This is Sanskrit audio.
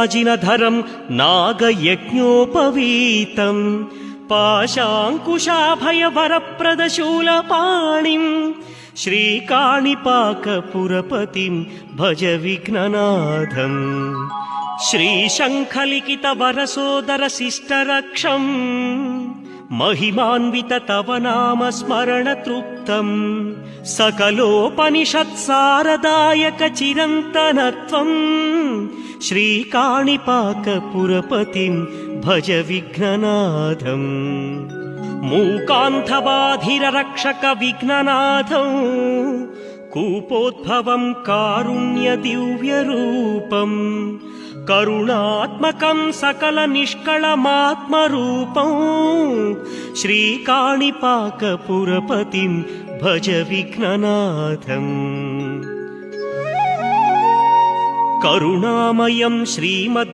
जिनधरं नागयज्ञोपवीतं पाशाङ्कुशाभयवरप्रदशूलपाणिं श्रीकाणिपाकपुरपतिं भज विघ्ननाथम्। श्रीशङ्खलिखितवरसोदरशिष्टरक्षम् महिमान्वित तव नाम स्मरणतृप्तम्। सकलोपनिषत्सारदायक चिरन्तनत्वम् श्रीकाणिपाकपुरपतिं भज विघ्ननाथम्। मूकान्धबाधिररक्षक विघ्ननाथं कूपोद्भवं कारुण्यदिव्यरूपम् करुणात्मकं सकलनिष्कळमात्मरूपं श्रीकाणिपाकपुरपतिं भज विघ्ननाथम्। करुणामयं श्रीमद्